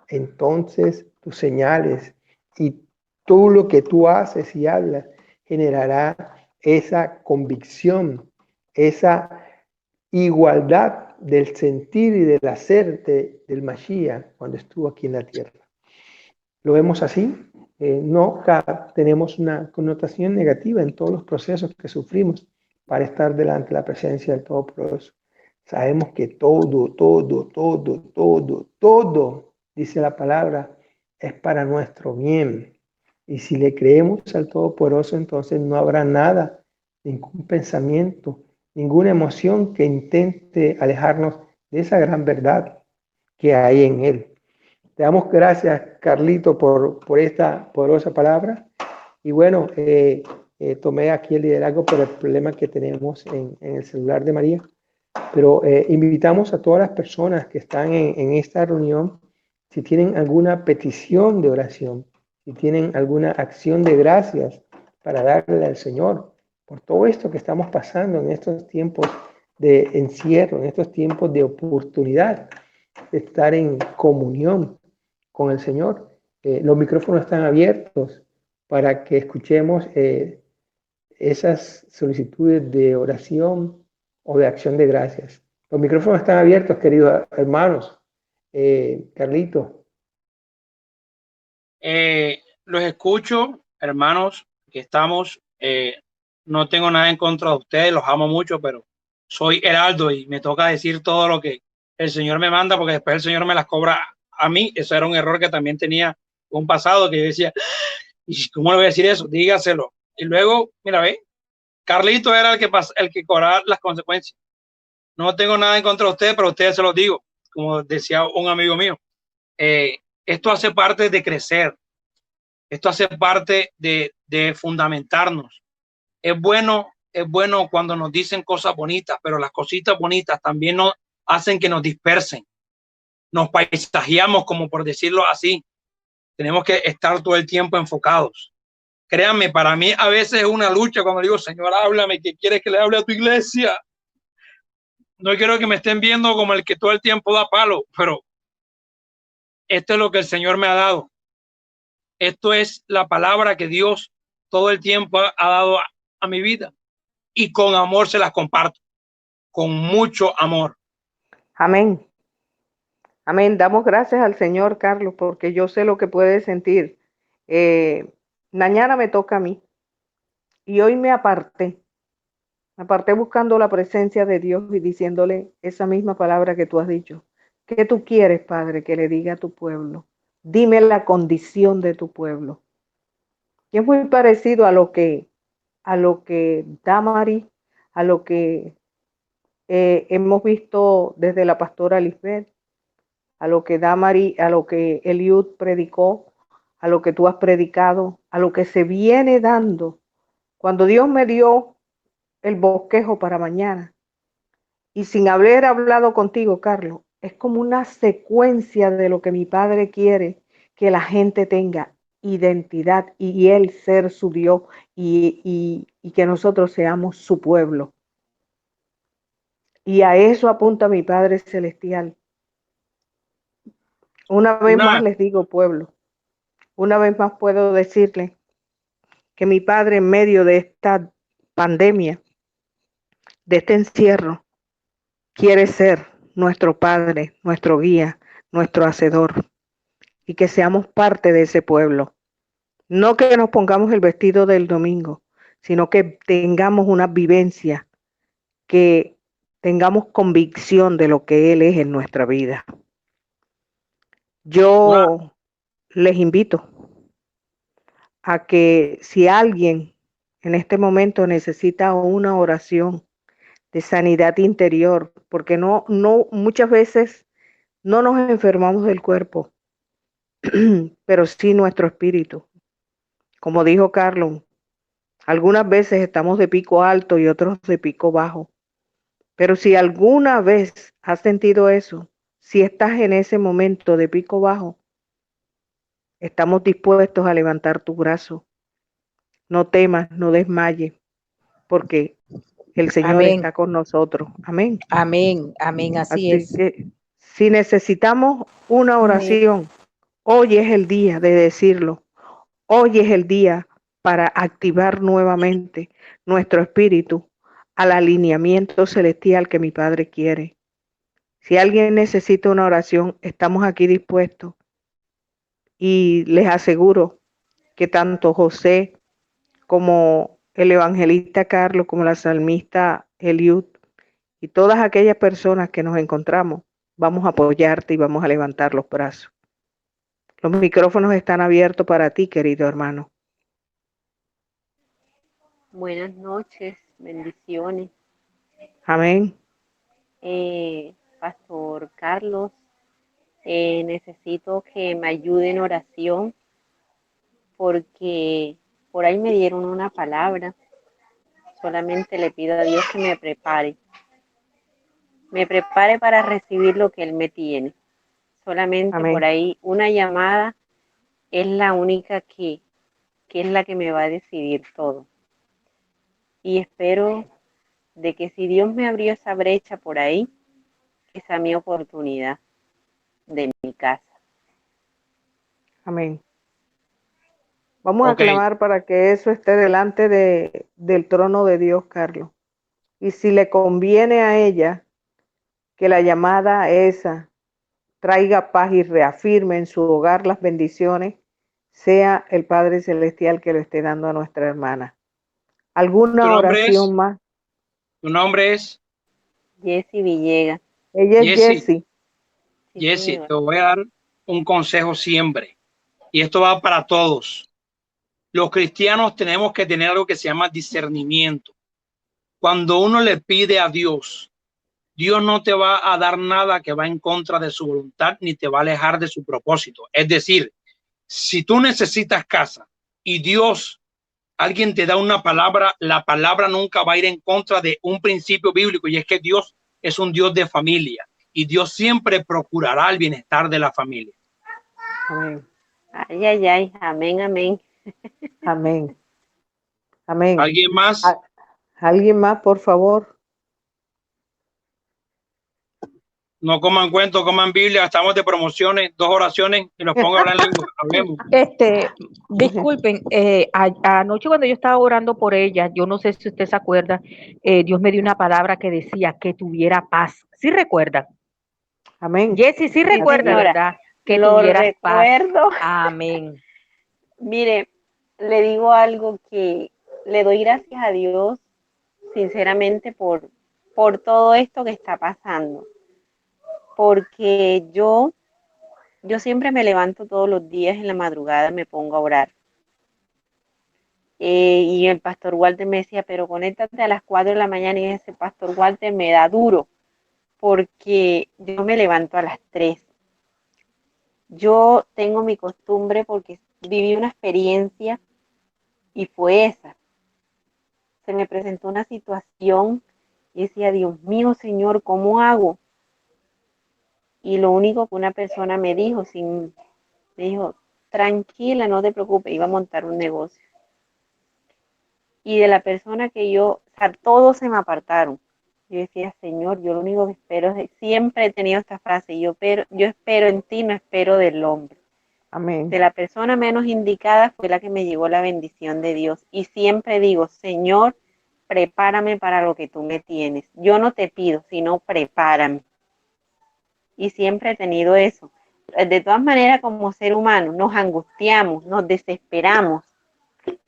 Entonces, tus señales y todo lo que tú haces y hablas generará esa convicción, esa igualdad del sentir y del hacer del Mashiach cuando estuvo aquí en la tierra. ¿Lo vemos así? tenemos una connotación negativa en todos los procesos que sufrimos para estar delante de la presencia del Todopoderoso. Sabemos que todo, dice la palabra, es para nuestro bien. Y si le creemos al Todopoderoso, entonces no habrá nada, ningún pensamiento, ninguna emoción que intente alejarnos de esa gran verdad que hay en Él. Te damos gracias, Carlito, por esta poderosa palabra. Y bueno, tomé aquí el liderazgo por el problema que tenemos en el celular de María. Pero invitamos a todas las personas que están en esta reunión, si tienen alguna petición de oración, si tienen alguna acción de gracias para darle al Señor por todo esto que estamos pasando en estos tiempos de encierro, en estos tiempos de oportunidad de estar en comunión con el Señor. Los micrófonos están abiertos para que escuchemos esas solicitudes de oración o de acción de gracias. Los micrófonos están abiertos, queridos hermanos. Carlito. Los escucho, hermanos, que estamos. No tengo nada en contra de ustedes, los amo mucho, pero soy heraldo y me toca decir todo lo que el Señor me manda, porque después el Señor me las cobra a mí. Eso era un error que también tenía un pasado, que yo decía, ¿y cómo le voy a decir eso? Dígaselo. Y luego, mira, ve, Carlito era el que cobraba las consecuencias. No tengo nada en contra de ustedes, pero a ustedes se los digo, como decía un amigo mío. Esto hace parte de crecer. Esto hace parte de fundamentarnos. Es bueno cuando nos dicen cosas bonitas, pero las cositas bonitas también nos hacen que nos dispersen. Nos paisajeamos, como por decirlo así. Tenemos que estar todo el tiempo enfocados. Créanme, para mí a veces es una lucha cuando digo, Señor, háblame, ¿qué quieres que le hable a tu iglesia? No quiero que me estén viendo como el que todo el tiempo da palo, pero esto es lo que el Señor me ha dado. Esto es la palabra que Dios todo el tiempo ha dado a mi vida. Y con amor se las comparto. Con mucho amor. Amén. Amén. Damos gracias al Señor, Carlos, porque yo sé lo que puede sentir. Mañana me toca a mí. Y hoy me aparté buscando la presencia de Dios y diciéndole esa misma palabra que tú has dicho. ¿Qué tú quieres, Padre, que le diga a tu pueblo? Dime la condición de tu pueblo. Y es muy parecido a lo que Damari, a lo que hemos visto desde la pastora Lisbeth, a lo que Damari, a lo que Eliud predicó, a lo que tú has predicado, a lo que se viene dando. Cuando Dios me dio el bosquejo para mañana, y sin haber hablado contigo, Carlos, es como una secuencia de lo que mi Padre quiere que la gente tenga identidad y Él ser su Dios y que nosotros seamos su pueblo. Y a eso apunta mi Padre Celestial. Una vez más les digo, pueblo, una vez más puedo decirle que mi Padre, en medio de esta pandemia, de este encierro, quiere ser nuestro Padre, nuestro guía, nuestro hacedor, y que seamos parte de ese pueblo. No que nos pongamos el vestido del domingo, sino que tengamos una vivencia, que tengamos convicción de lo que Él es en nuestra vida. Yo les invito a que si alguien en este momento necesita una oración de sanidad interior, porque no muchas veces no nos enfermamos del cuerpo, pero sí nuestro espíritu. Como dijo Carlos, algunas veces estamos de pico alto y otros de pico bajo. Pero si alguna vez has sentido eso, si estás en ese momento de pico bajo, estamos dispuestos a levantar tu brazo. No temas, no desmayes, porque el Señor Amén. está con nosotros. Amén. Amén, amén, así es. Que si necesitamos una oración, hoy es el día de decirlo. Hoy es el día para activar nuevamente nuestro espíritu al alineamiento celestial que mi Padre quiere. Si alguien necesita una oración, estamos aquí dispuestos. Y les aseguro que tanto José como el evangelista Carlos, como la salmista Eliud y todas aquellas personas que nos encontramos, vamos a apoyarte y vamos a levantar los brazos. Los micrófonos están abiertos para ti, querido hermano. Buenas noches, bendiciones. Amén. Pastor Carlos, necesito que me ayude en oración porque por ahí me dieron una palabra. Solamente le pido a Dios que me prepare para recibir lo que Él me tiene. Solamente Amén. por ahí una llamada es la única que es la que me va a decidir todo. Y espero de que si Dios me abrió esa brecha por ahí, esa es mi oportunidad de mi casa. Amén. Vamos a Ok. clamar para que eso esté delante del trono de Dios, Carlos. Y si le conviene a ella que la llamada esa traiga paz y reafirme en su hogar las bendiciones, sea el Padre Celestial que lo esté dando a nuestra hermana. ¿Tu ¿Alguna nombre es? oración más? ¿Tu nombre es? Jessie Villegas. Ella es Jessie. Jessie. Sí, Jessie, señor. te voy a dar un consejo siempre. Y esto va para todos. Los cristianos tenemos que tener algo que se llama discernimiento. Cuando uno le pide a Dios, Dios no te va a dar nada que va en contra de su voluntad ni te va a alejar de su propósito. Es decir, si tú necesitas casa y Dios, alguien te da una palabra, la palabra nunca va a ir en contra de un principio bíblico, y es que Dios es un Dios de familia y Dios siempre procurará el bienestar de la familia. Amén. Ay, ay, ay. Amén, amén. Amén. Amén. ¿Alguien más? ¿Alguien más, por favor? No coman cuentos, coman Biblia. Estamos de promociones, 2 oraciones y los pongo a hablar en lengua. Hablemos. Disculpen, anoche cuando yo estaba orando por ella, yo no sé si usted se acuerda, Dios me dio una palabra que decía que tuviera paz. ¿Sí recuerda? Amén. Jessy, sí Sí, recuerda, señora. ¿verdad? Que Lo tuvieras paz. recuerdo. Amén. Mire, le digo algo que le doy gracias a Dios, sinceramente, por todo esto que está pasando. Porque yo siempre me levanto todos los días en la madrugada, me pongo a orar. Y el pastor Walter me decía, pero conéctate a las 4 de la mañana, y ese pastor Walter me da duro, porque yo me levanto a las 3. Yo tengo mi costumbre porque viví una experiencia y fue esa. Se me presentó una situación y decía, Dios mío, Señor, ¿cómo hago? Y lo único que una persona me dijo, me dijo, tranquila, no te preocupes, iba a montar un negocio. Y de la persona que o sea, todos se me apartaron. Yo decía, Señor, yo lo único que espero es, siempre he tenido esta frase, yo espero en ti, no espero del hombre. Amén. De la persona menos indicada fue la que me llegó la bendición de Dios. Y siempre digo, Señor, prepárame para lo que tú me tienes. Yo no te pido, sino prepárame. Y siempre he tenido eso. De todas maneras, como ser humano, nos angustiamos, nos desesperamos,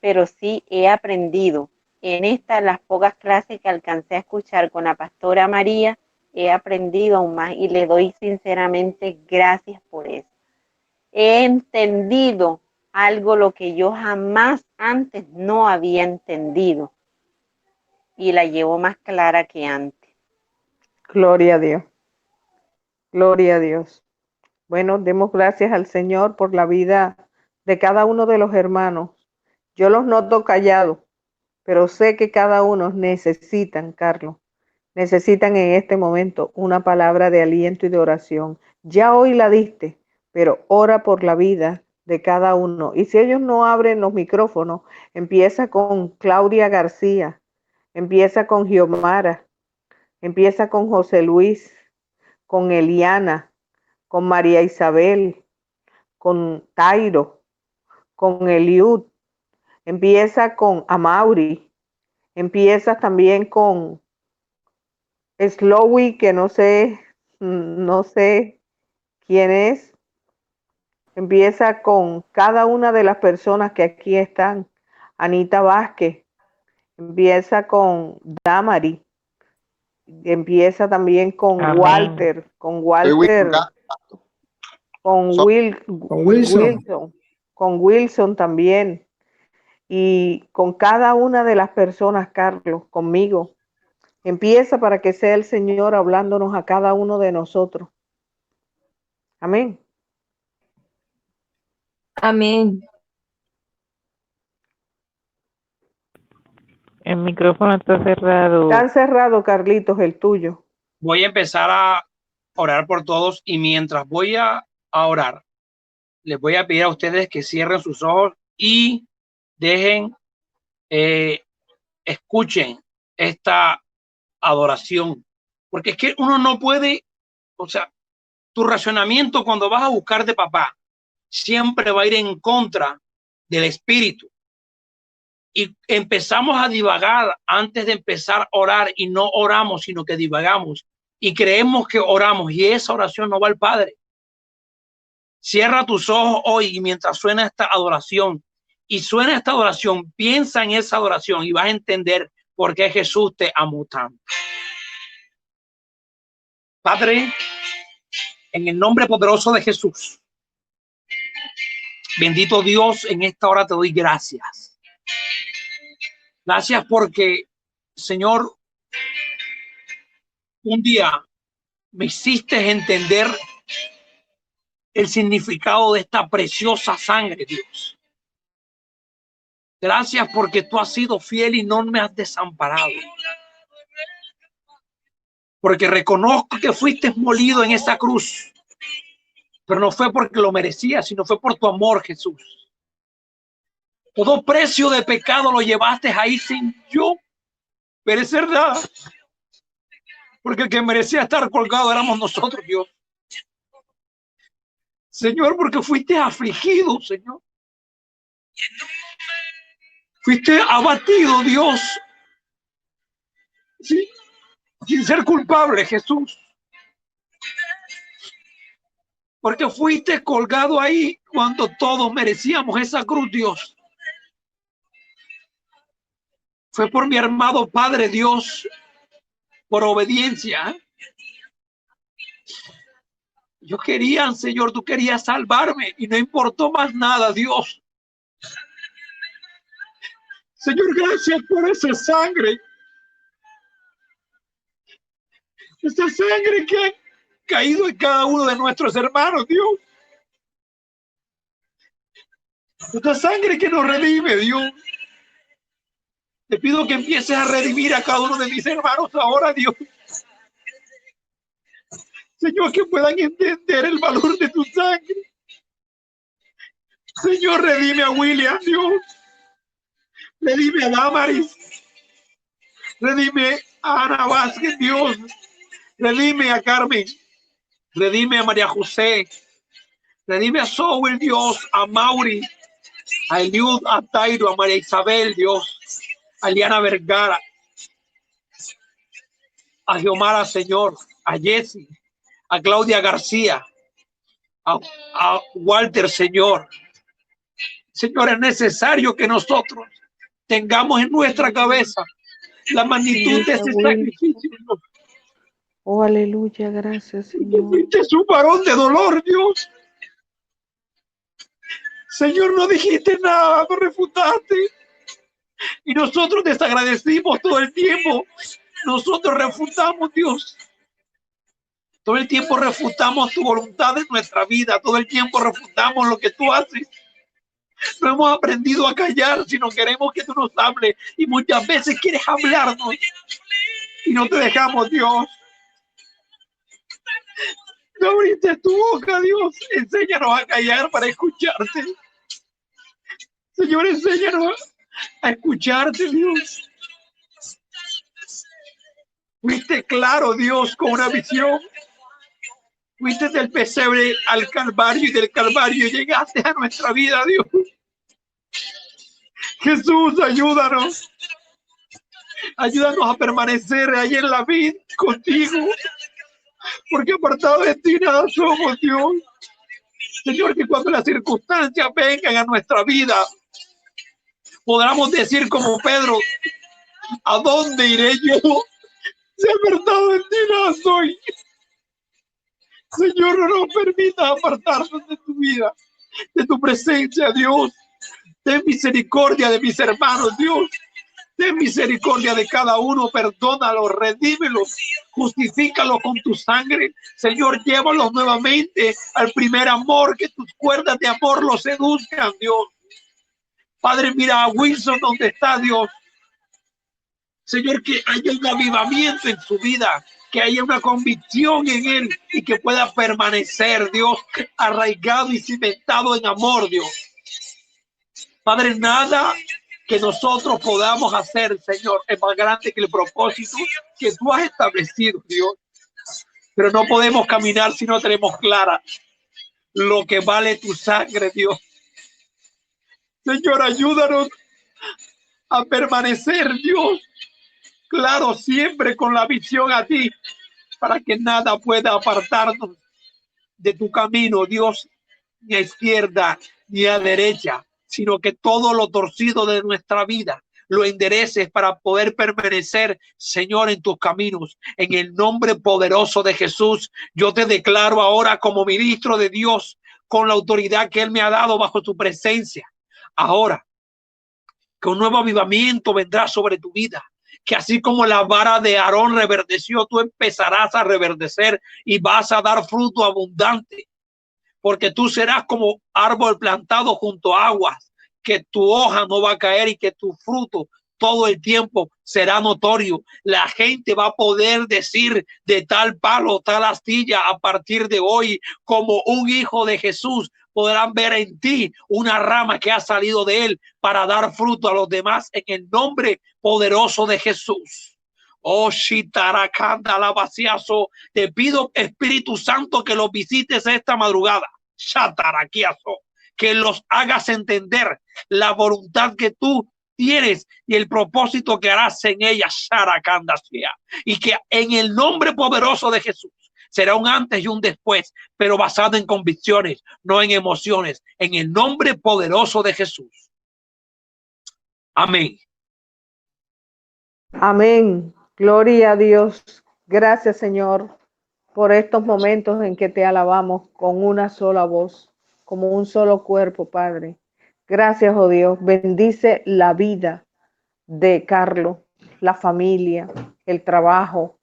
pero sí he aprendido. En las pocas clases que alcancé a escuchar con la pastora María, he aprendido aún más y le doy sinceramente gracias por eso. He entendido algo lo que yo jamás antes no había entendido y la llevo más clara que antes. Gloria a Dios. Gloria a Dios. Bueno, demos gracias al Señor por la vida de cada uno de los hermanos. Yo los noto callados, pero sé que cada uno necesitan, Carlos, necesitan en este momento una palabra de aliento y de oración. Ya hoy la diste, pero ora por la vida de cada uno. Y si ellos no abren los micrófonos, empieza con Claudia García, empieza con Giomara, empieza con José Luis, con Eliana, con María Isabel, con Tairo, con Eliud, empieza con Amaury, empieza también con Slowy, que no sé quién es, Empieza con cada una de las personas que aquí están. Anita Vázquez, empieza con Damari, empieza también con Amén. Walter, con Walter, con Con Wilson. con Wilson también, y con cada una de las personas, Carlos, conmigo. Empieza para que sea el Señor hablándonos a cada uno de nosotros. Amén. Amén. El micrófono está cerrado. Está cerrado, Carlitos, el tuyo. Voy a empezar a orar por todos y mientras voy a orar, les voy a pedir a ustedes que cierren sus ojos y dejen, escuchen esta adoración, porque es que uno no puede, o sea, tu racionamiento cuando vas a buscar de papá siempre va a ir en contra del espíritu y empezamos a divagar antes de empezar a orar y no oramos, sino que divagamos y creemos que oramos y esa oración no va al Padre. Cierra tus ojos hoy y mientras suena esta adoración piensa en esa adoración y vas a entender por qué Jesús te amó tanto. Padre, en el nombre poderoso de Jesús, bendito Dios, en esta hora te doy gracias. Gracias porque, Señor, un día me hiciste entender el significado de esta preciosa sangre, Dios. Gracias porque tú has sido fiel y no me has desamparado. Porque reconozco que fuiste molido en esa cruz, pero no fue porque lo merecía, sino fue por tu amor, Jesús. Todo precio de pecado lo llevaste ahí sin yo merecer nada. Porque el que merecía estar colgado éramos nosotros, Dios. Señor, porque fuiste afligido, Señor. Fuiste abatido, Dios. Sí, sin ser culpable, Jesús. Porque fuiste colgado ahí cuando todos merecíamos esa cruz, Dios. Fue por mi amado Padre, Dios, por obediencia. Yo quería, Señor, tú querías salvarme y no importó más nada, Dios. Señor, gracias por esa sangre. Esa sangre que ha caído en cada uno de nuestros hermanos, Dios. Esa sangre que nos redime, Dios. Te pido que empieces a redimir a cada uno de mis hermanos ahora, Dios. Señor, que puedan entender el valor de tu sangre. Señor, redime a William, Dios. Redime a Damaris. Redime a Ana Vázquez, Dios. Redime a Carmen. Redime a María José. Redime a Sowell, Dios. A Mauri. A Eliud, a Tairo, a María Isabel, Dios. A Liana Vergara. A Giomara, Señor. A Jessy. A Claudia García. A Walter, Señor. Señor, es necesario que nosotros tengamos en nuestra cabeza la magnitud de ese sacrificio. Oh, aleluya, gracias, Señor. Fuiste un varón de dolor, Dios. Señor, no dijiste nada, no refutaste. Y nosotros desagradecimos todo el tiempo. Nosotros refutamos, Dios. Todo el tiempo refutamos tu voluntad en nuestra vida. Todo el tiempo refutamos lo que tú haces. No hemos aprendido a callar, sino queremos que tú nos hables. Y muchas veces quieres hablarnos y no te dejamos, Dios. No abriste tu boca, Dios. Enséñanos a callar para escucharte. Señor, enséñanos a escucharte, Dios. Fuiste claro, Dios, con una visión. Fuiste del pesebre al Calvario y del Calvario llegaste a nuestra vida, Dios. Jesús, ayúdanos. Ayúdanos a permanecer ahí en la vida contigo. Porque apartado de ti nada somos, Dios. Señor, que cuando las circunstancias vengan a nuestra vida, podamos decir como Pedro, ¿a dónde iré yo? Si apartado en ti no soy. Señor, no nos permita apartarnos de tu vida, de tu presencia, Dios. Ten misericordia de mis hermanos, Dios. Ten misericordia de cada uno, perdónalos, redímelos, justifícalos con tu sangre. Señor, llévalos nuevamente al primer amor, que tus cuerdas de amor los seduzcan, Dios. Padre, mira a Wilson donde está, Dios. Señor, que haya un avivamiento en su vida, que haya una convicción en él y que pueda permanecer, Dios, arraigado y cimentado en amor, Dios. Padre, nada que nosotros podamos hacer, Señor, es más grande que el propósito que tú has establecido, Dios. Pero no podemos caminar si no tenemos clara lo que vale tu sangre, Dios. Señor, ayúdanos a permanecer, Dios, claro, siempre con la visión a ti, para que nada pueda apartarnos de tu camino, Dios, ni a izquierda ni a derecha, sino que todo lo torcido de nuestra vida lo endereces para poder permanecer, Señor, en tus caminos. En el nombre poderoso de Jesús, yo te declaro ahora como ministro de Dios, con la autoridad que Él me ha dado bajo tu presencia. Ahora, que un nuevo avivamiento vendrá sobre tu vida, que así como la vara de Aarón reverdeció, tú empezarás a reverdecer y vas a dar fruto abundante, porque tú serás como árbol plantado junto a aguas, que tu hoja no va a caer y que tu fruto todo el tiempo será notorio. La gente va a poder decir de tal palo, tal astilla a partir de hoy, como un hijo de Jesús. Podrán ver en ti una rama que ha salido de él para dar fruto a los demás en el nombre poderoso de Jesús. Oh, Shitarakanda la vaciazo. Te pido, Espíritu Santo, que los visites esta madrugada. Shatarakiazo. Que los hagas entender la voluntad que tú tienes y el propósito que harás en ella. Sharakandasia. Y que en el nombre poderoso de Jesús será un antes y un después, pero basado en convicciones, no en emociones. En el nombre poderoso de Jesús. Amén. Amén. Gloria a Dios. Gracias, Señor, por estos momentos en que te alabamos con una sola voz, como un solo cuerpo, Padre. Gracias, oh Dios. Bendice la vida de Carlos, la familia, el trabajo.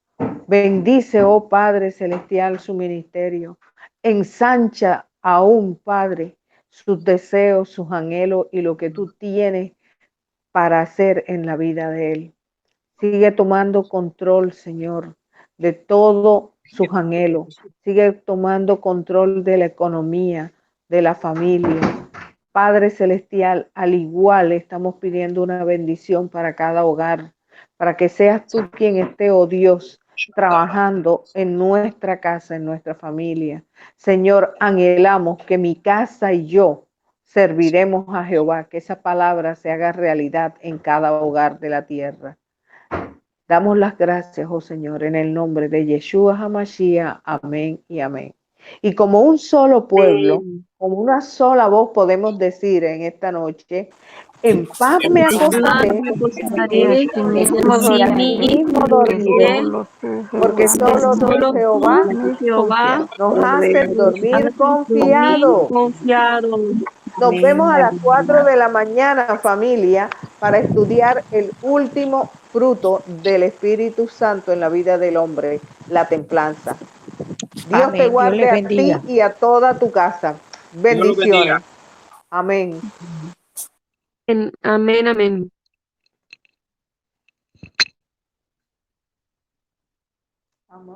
Bendice, oh Padre Celestial, su ministerio. Ensancha aún, Padre, sus deseos, sus anhelos y lo que tú tienes para hacer en la vida de él. Sigue tomando control, Señor, de todos sus anhelos. Sigue tomando control de la economía, de la familia. Padre Celestial, al igual estamos pidiendo una bendición para cada hogar, para que seas tú quien esté, oh Dios, trabajando en nuestra casa, en nuestra familia. Señor, anhelamos que mi casa y yo serviremos a Jehová, que esa palabra se haga realidad en cada hogar de la tierra. Damos las gracias, oh Señor, en el nombre de Yeshua HaMashiach. Amén y amén. Y como un solo pueblo, como una sola voz podemos decir en esta noche, en paz me acostaré, En ella y asimismo dormiré, porque solo tú, Jehová, nos hace dormir confiado. Nos vemos a las 4 de la mañana, familia, para estudiar el último fruto del Espíritu Santo en la vida del hombre, la templanza. Dios Amén. te guarde Dios les a ti bendiga. y a toda tu casa. Bendiga. Bendiciones. Amén. Amén, amén. Amén.